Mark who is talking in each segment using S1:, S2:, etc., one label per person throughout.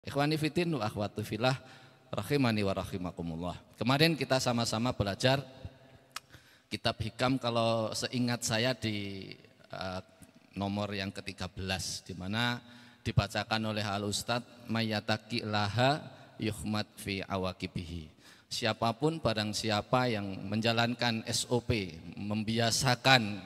S1: Ikhwani fiddin wa akhwati fillah rahimani wa rahimakumullah. Kemarin kita sama-sama belajar kitab Hikam, kalau seingat saya di nomor yang ke-13, di mana dibacakan oleh Al Ustadz mayyataki laha yuhmat fi awakibihi. Siapapun barang siapa yang menjalankan SOP, membiasakan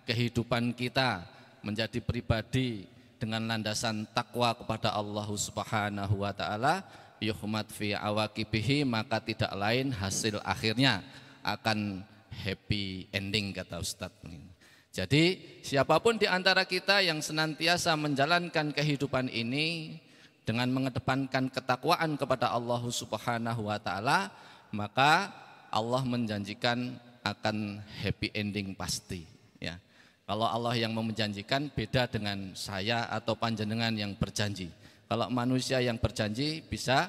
S1: kehidupan kita menjadi pribadi dengan landasan takwa kepada Allah Subhanahu wa taala, yuhmat fi awakibihi, maka tidak lain hasil akhirnya akan happy ending, kata Ustadz. Jadi siapapun di antara kita yang senantiasa menjalankan kehidupan ini dengan mengedepankan ketakwaan kepada Allah Subhanahu wa taala, maka Allah menjanjikan akan happy ending pasti, ya. Kalau Allah yang menjanjikan beda dengan saya atau panjenengan yang berjanji. Kalau manusia yang berjanji bisa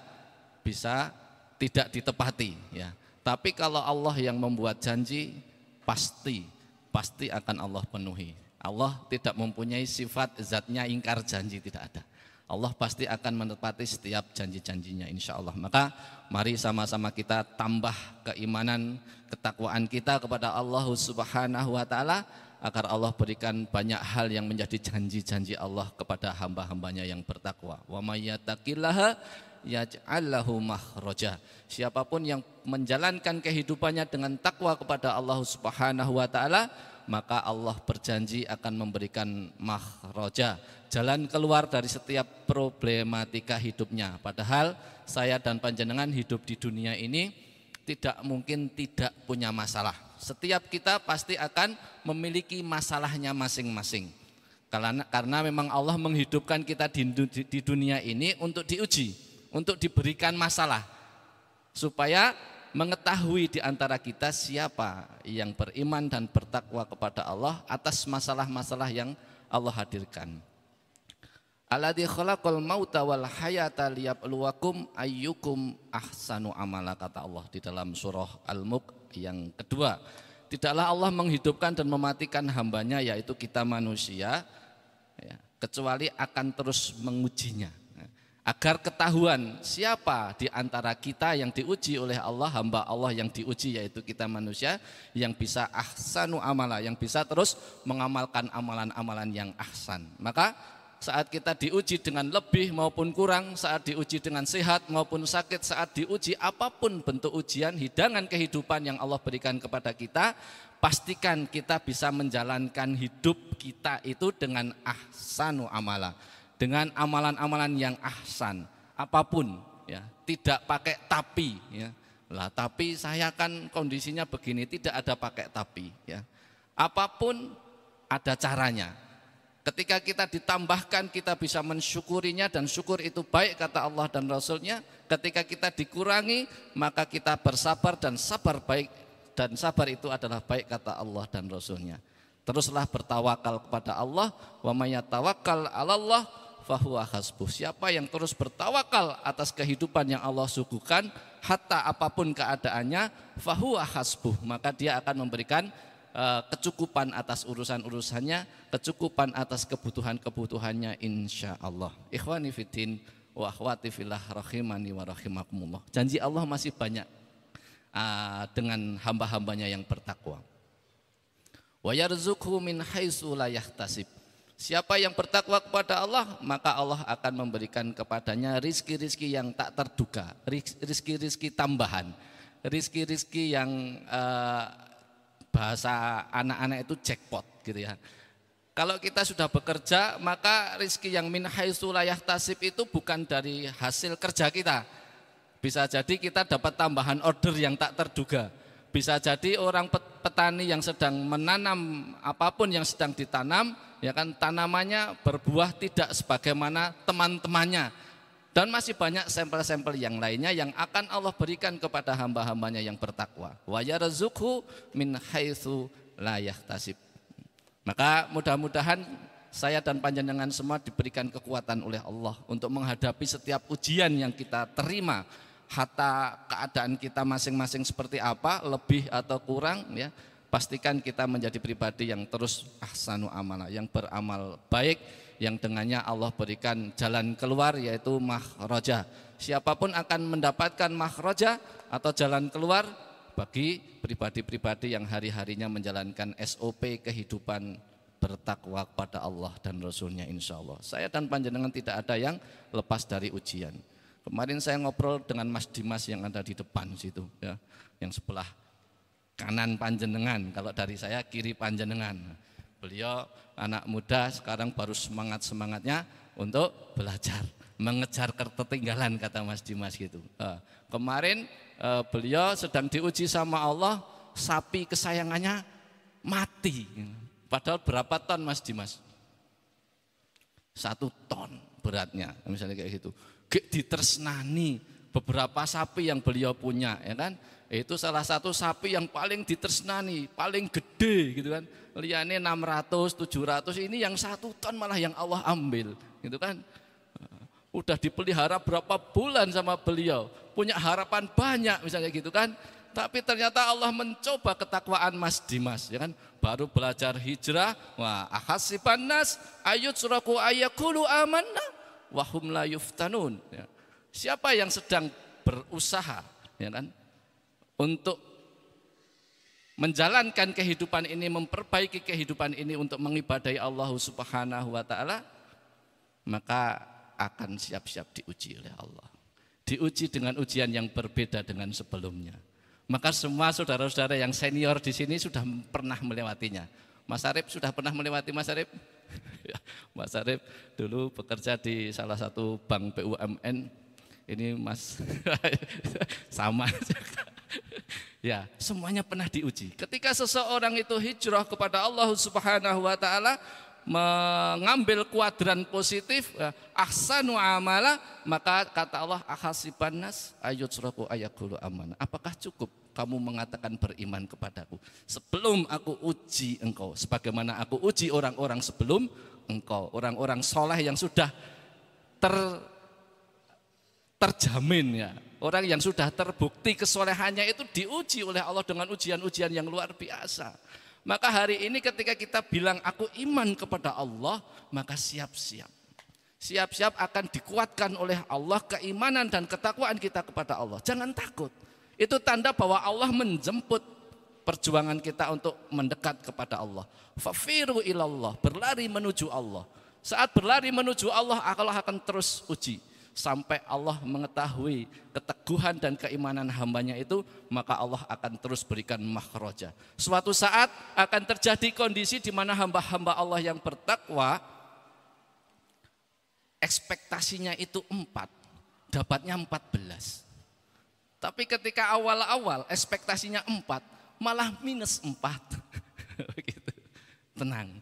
S1: tidak ditepati, ya. Tapi kalau Allah yang membuat janji pasti akan Allah penuhi. Allah tidak mempunyai sifat zatnya ingkar janji, tidak ada. Allah pasti akan menepati setiap janji-janjinya, insya Allah. Maka mari sama-sama kita tambah keimanan, ketakwaan kita kepada Allah Subhanahu wa taala, agar Allah berikan banyak hal yang menjadi janji-janji Allah kepada hamba-hambanya yang bertakwa. Wa may yattaqillaha yaj'al lahu makhraja. Siapapun yang menjalankan kehidupannya dengan takwa kepada Allah Subhanahu wa taala, maka Allah berjanji akan memberikan makhraja, jalan keluar dari setiap problematika hidupnya. Padahal saya dan panjenengan hidup di dunia ini tidak mungkin tidak punya masalah. Setiap kita pasti akan memiliki masalahnya masing-masing. Karena memang Allah menghidupkan kita di dunia ini untuk diuji, untuk diberikan masalah, supaya mengetahui di antara kita siapa yang beriman dan bertakwa kepada Allah atas masalah-masalah yang Allah hadirkan. Alladzi khalaqal mauta wal hayata liyabluwakum ayyukum ahsanu amala, kata Allah di dalam surah Al-Mulk yang kedua. Tidaklah Allah menghidupkan dan mematikan hambanya, yaitu kita manusia, ya, kecuali akan terus mengujinya, agar ketahuan siapa di antara kita yang diuji oleh Allah, hamba Allah yang diuji yaitu kita manusia, yang bisa ahsanu amala, yang bisa terus mengamalkan amalan-amalan yang ahsan. Maka saat kita diuji dengan lebih maupun kurang, saat diuji dengan sehat maupun sakit, saat diuji apapun bentuk ujian, hidangan kehidupan yang Allah berikan kepada kita, pastikan kita bisa menjalankan hidup kita itu dengan ahsanu amala, dengan amalan-amalan yang ahsan, apapun, ya, tidak pakai tapi, ya. Lah tapi saya kan kondisinya begini, tidak ada pakai tapi, ya. Apapun ada caranya. Ketika kita ditambahkan, kita bisa mensyukurinya, dan syukur itu baik, kata Allah dan Rasulnya. Ketika kita dikurangi, maka kita bersabar, dan sabar baik, dan sabar itu adalah baik, kata Allah dan Rasulnya. Teruslah bertawakal kepada Allah. Wa may yatawakkal 'alallah fahuwa hasbuh. Siapa yang terus bertawakal atas kehidupan yang Allah suguhkan, hatta apapun keadaannya, fahuwa hasbuh, maka dia akan memberikan kecukupan atas urusan-urusannya, kecukupan atas kebutuhan-kebutuhannya, insya Allah. Ikhwani fiddin wa akhwati fillah rahimani wa rahimakumullah. Janji Allah masih banyak dengan hamba-hambanya yang bertakwa. Wa yarzuqhu min haitsu la yahtasib. Siapa yang bertakwa kepada Allah, maka Allah akan memberikan kepadanya rizki-rizki yang tak terduga, rizki-rizki tambahan, rizki-rizki yang bahasa anak-anak itu jackpot, gitu ya. Kalau kita sudah bekerja, maka rizki yang min haitsu la yahtasib itu bukan dari hasil kerja kita. Bisa jadi kita dapat tambahan order yang tak terduga. Bisa jadi orang petani yang sedang menanam apapun yang sedang ditanam, ya kan, tanamannya berbuah tidak sebagaimana teman-temannya. Dan masih banyak sampel-sampel yang lainnya yang akan Allah berikan kepada hamba-hambanya yang bertakwa. Wa yarzuqhu min haitsu la yahtasib. Maka mudah-mudahan saya dan panjenengan semua diberikan kekuatan oleh Allah untuk menghadapi setiap ujian yang kita terima, hatta keadaan kita masing-masing seperti apa, lebih atau kurang, ya. Pastikan kita menjadi pribadi yang terus ahsanu amala, yang beramal baik, yang dengannya Allah berikan jalan keluar yaitu makhraja. Siapapun akan mendapatkan makhraja atau jalan keluar bagi pribadi-pribadi yang hari-harinya menjalankan SOP kehidupan bertakwa kepada Allah dan Rasulnya, insya Allah. Saya dan panjenengan tidak ada yang lepas dari ujian. Kemarin saya ngobrol dengan Mas Dimas yang ada di depan situ, ya, yang sebelah kanan panjenengan, kalau dari saya kiri panjenengan. Beliau anak muda sekarang baru semangat-semangatnya untuk belajar, mengejar ketertinggalan kata Mas Dimas gitu. Kemarin beliau sedang diuji sama Allah, sapi kesayangannya mati. Padahal berapa ton Mas Dimas? 1 ton beratnya, misalnya kayak gitu. Ditresnani beberapa sapi yang beliau punya, ya kan? Itu salah satu sapi yang paling ditresnani, paling gede gitu kan. Liane 600, 700, ini yang 1 ton malah yang Allah ambil, gitu kan? Udah dipelihara berapa bulan sama beliau, punya harapan banyak misalnya gitu kan. Tapi ternyata Allah mencoba ketakwaan Mas Dimas, ya kan? Baru belajar hijrah, wah ahasiban nas ayutsraku ayaqulu amanna wa hum la yuftanun. Ya. Siapa yang sedang berusaha, ya kan, untuk menjalankan kehidupan ini, memperbaiki kehidupan ini untuk mengibadahi Allah Subhanahu wa taala, maka akan siap-siap diuji oleh Allah. Diuji dengan ujian yang berbeda dengan sebelumnya. Maka semua saudara-saudara yang senior di sini sudah pernah melewatinya. Mas Arif sudah pernah melewati, Mas Arif? Mas Arif dulu bekerja di salah satu bank BUMN. Ini Mas sama. Ya, semuanya pernah diuji. Ketika seseorang itu hijrah kepada Allah Subhanahu wa taala, mengambil kuadran positif, ahsanu amala, maka kata Allah ahasiban nas ayutsraku ayaqulu amanah. Apakah cukup kamu mengatakan beriman kepadaku sebelum aku uji engkau sebagaimana aku uji orang-orang sebelum engkau, orang-orang soleh yang sudah terjamin, ya, orang yang sudah terbukti kesolehannya itu diuji oleh Allah dengan ujian-ujian yang luar biasa. Maka hari ini ketika kita bilang aku iman kepada Allah, maka siap-siap. Siap-siap akan dikuatkan oleh Allah keimanan dan ketakwaan kita kepada Allah. Jangan takut. Itu tanda bahwa Allah menjemput perjuangan kita untuk mendekat kepada Allah. Fafiru ilallah, berlari menuju Allah. Saat berlari menuju Allah, Allah akan terus uji. Sampai Allah mengetahui keteguhan dan keimanan hambanya itu, maka Allah akan terus berikan makhraja. Suatu saat akan terjadi kondisi di mana hamba-hamba Allah yang bertakwa ekspektasinya itu 4, dapatnya 14. Tapi ketika awal-awal ekspektasinya 4, malah minus 4. Begitu. Tenang,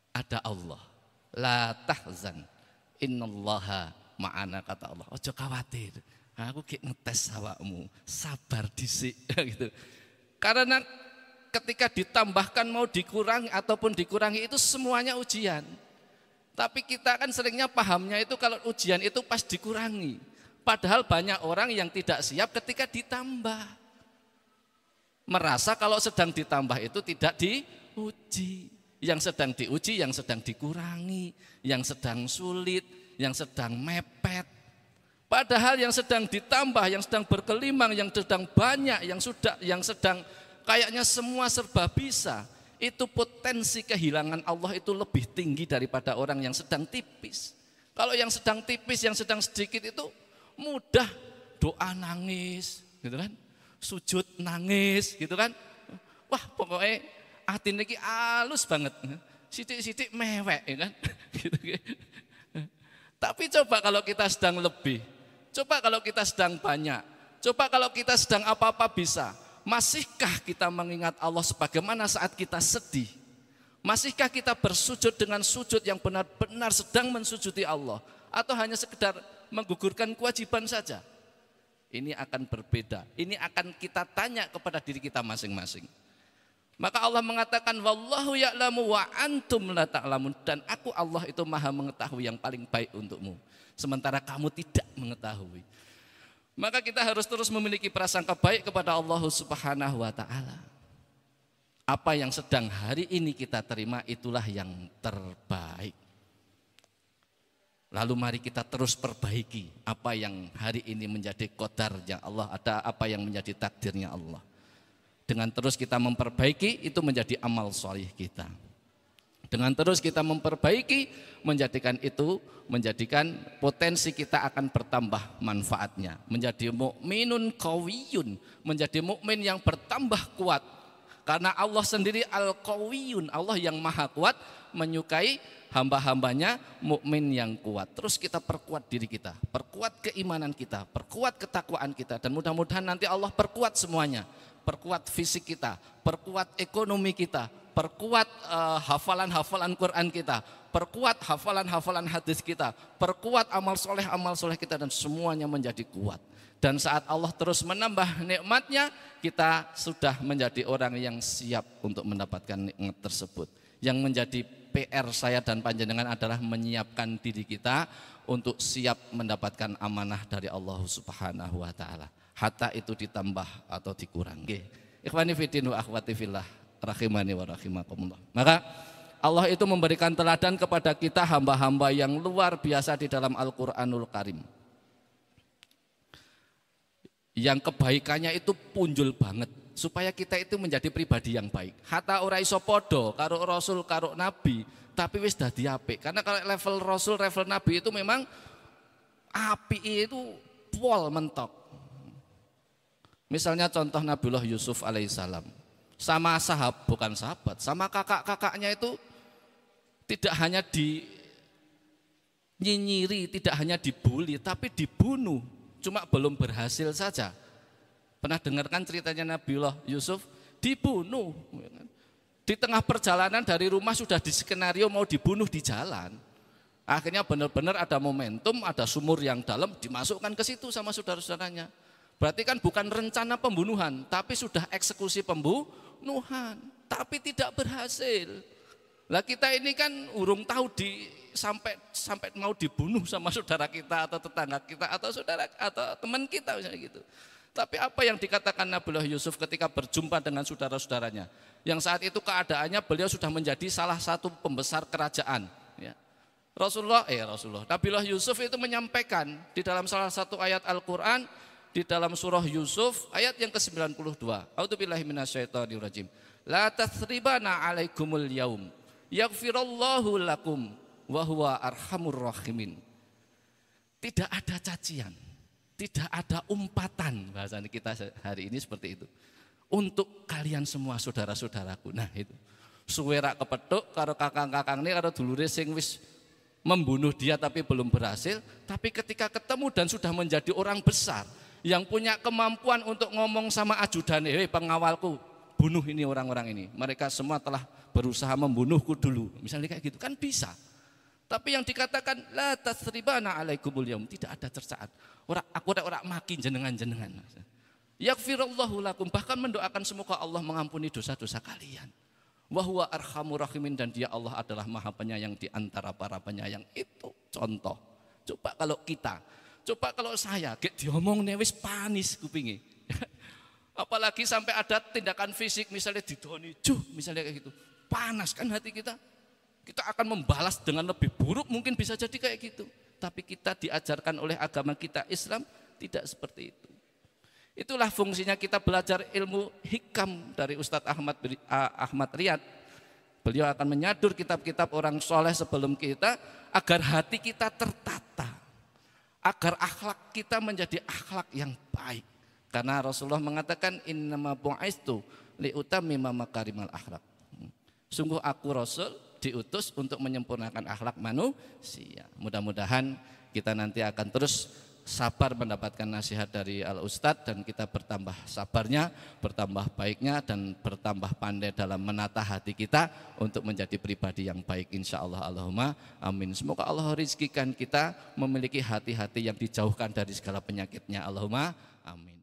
S1: ada Allah. La tahzan, innallaha ma'ana, kata Allah. Ojo khawatir, aku kayak ngetes awakmu, sabar dhisik gitu. Karena ketika ditambahkan mau dikurangi ataupun dikurangi itu semuanya ujian. Tapi kita kan seringnya pahamnya itu kalau ujian itu pas dikurangi. Padahal banyak orang yang tidak siap ketika ditambah. Merasa kalau sedang ditambah itu tidak diuji. Yang sedang diuji, yang sedang dikurangi, yang sedang sulit, yang sedang mepet. Padahal yang sedang ditambah, yang sedang berkelimang, yang sedang banyak, yang sedang kayaknya semua serba bisa, itu potensi kehilangan Allah itu lebih tinggi daripada orang yang sedang tipis. Kalau yang sedang tipis, yang sedang sedikit itu mudah doa nangis, gitu kan? Sujud nangis, gitu kan? Wah, pokoknya hati niki halus banget, sidik-sidik mewek, ya kan? Gitu. Tapi coba kalau kita sedang lebih, coba kalau kita sedang banyak, coba kalau kita sedang apa-apa bisa, masihkah kita mengingat Allah sebagaimana saat kita sedih? Masihkah kita bersujud dengan sujud yang benar-benar sedang mensujudi Allah? Atau hanya sekedar menggugurkan kewajiban saja? Ini akan berbeda, ini akan kita tanya kepada diri kita masing-masing. Maka Allah mengatakan wallahu ya'lamu wa antum la ta'lamun, dan aku Allah itu maha mengetahui yang paling baik untukmu, sementara kamu tidak mengetahui. Maka kita harus terus memiliki prasangka baik kepada Allah Subhanahu wa taala. Apa yang sedang hari ini kita terima itulah yang terbaik. Lalu mari kita terus perbaiki apa yang hari ini menjadi qadarnya Allah, ada apa yang menjadi takdirnya Allah. Dengan terus kita memperbaiki, itu menjadi amal sholih kita. Dengan terus kita memperbaiki, menjadikan potensi kita akan bertambah manfaatnya. Menjadi mukminun qawiyun, menjadi mukmin yang bertambah kuat. Karena Allah sendiri al-qawiyun, Allah yang maha kuat, menyukai hamba-hambanya mukmin yang kuat. Terus kita perkuat diri kita, perkuat keimanan kita, perkuat ketakwaan kita, dan mudah-mudahan nanti Allah perkuat semuanya. Perkuat fisik kita, perkuat ekonomi kita, perkuat hafalan-hafalan Quran kita, perkuat hafalan-hafalan hadis kita, perkuat amal soleh kita, dan semuanya menjadi kuat. Dan saat Allah terus menambah nikmatnya, kita sudah menjadi orang yang siap untuk mendapatkan nikmat tersebut. Yang menjadi PR saya dan panjenengan adalah menyiapkan diri kita untuk siap mendapatkan amanah dari Allah Subhanahu wa taala. Hatta itu ditambah atau dikurangi. Ikhwani fiddin wa akhwati fillah, rahimani wa rahimakumullah. Maka Allah itu memberikan teladan kepada kita hamba-hamba yang luar biasa di dalam Al-Qur'anul Karim. Yang kebaikannya itu punjul banget, supaya kita itu menjadi pribadi yang baik. Hatta ora iso podo karo Rasul karo Nabi, tapi wis dadi apik. Karena kalau level Rasul, level Nabi itu memang api itu pol mentok. Misalnya contoh Nabiullah Yusuf alaihissalam, sama bukan sahabat, sama kakak-kakaknya itu tidak hanya dinyinyiri, tidak hanya dibully, tapi dibunuh. Cuma belum berhasil saja. Pernah dengarkan ceritanya Nabiullah Yusuf dibunuh. Di tengah perjalanan dari rumah sudah di skenario mau dibunuh di jalan. Akhirnya benar-benar ada momentum, ada sumur yang dalam, dimasukkan ke situ sama saudara-saudaranya. Berarti kan bukan rencana pembunuhan, tapi sudah eksekusi pembunuhan, tapi tidak berhasil. Lah kita ini kan urung tahu sampai mau dibunuh sama saudara kita atau tetangga kita atau saudara atau teman kita misalnya gitu. Tapi apa yang dikatakan Nabiullah Yusuf ketika berjumpa dengan saudara-saudaranya, yang saat itu keadaannya beliau sudah menjadi salah satu pembesar kerajaan, ya. Nabiullah Yusuf itu menyampaikan di dalam salah satu ayat Al-Quran, di dalam surah Yusuf ayat yang ke-92. A'udzubillahi minasyaitonirrajim. La tathribana 'alaikumul yaum yaghfirallahu lakum wa huwa arhamur rahimin. Tidak ada cacian, tidak ada umpatan, bahasa kita hari ini seperti itu. Untuk kalian semua saudara-saudaraku. Nah itu. Suwe rak kepethuk karo kakang-kakang ini karo dulure sing wis membunuh dia tapi belum berhasil, tapi ketika ketemu dan sudah menjadi orang besar yang punya kemampuan untuk ngomong sama ajudannya, hei pengawalku, bunuh ini orang-orang ini. Mereka semua telah berusaha membunuhku dulu. Misalnya kayak gitu kan bisa. Tapi yang dikatakan la tasribana alaikumul yaum, tidak ada cercaan. Aku ora maki jenengan-jenengan. Yaghfirallahu lakum, bahkan mendoakan semoga Allah mengampuni dosa-dosa kalian. Wa huwa arhamur rahimin, dan dia Allah adalah Maha Penyayang di antara para penyayang. Itu contoh. Coba kalau saya diomong wis panis kupingi. Apalagi sampai ada tindakan fisik, misalnya didoni, misalnya kayak gitu. Panas kan hati kita. Kita akan membalas dengan lebih buruk, mungkin bisa jadi kayak gitu. Tapi kita diajarkan oleh agama kita Islam tidak seperti itu. Itulah fungsinya kita belajar ilmu hikam dari Ustadz Ahmad Riyad. Beliau akan menyadur kitab-kitab orang soleh sebelum kita, agar hati kita tertata, agar akhlak kita menjadi akhlak yang baik. Karena Rasulullah mengatakan innama bu'aistu liutammima makarimal akhlak. Sungguh aku Rasul diutus untuk menyempurnakan akhlak manusia. Mudah-mudahan kita nanti akan terus sabar mendapatkan nasihat dari Al-Ustadz, dan kita bertambah sabarnya, bertambah baiknya, dan bertambah pandai dalam menata hati kita untuk menjadi pribadi yang baik, insya Allah. Allahumma amin. Semoga Allah rizkikan kita memiliki hati-hati yang dijauhkan dari segala penyakitnya. Allahumma amin.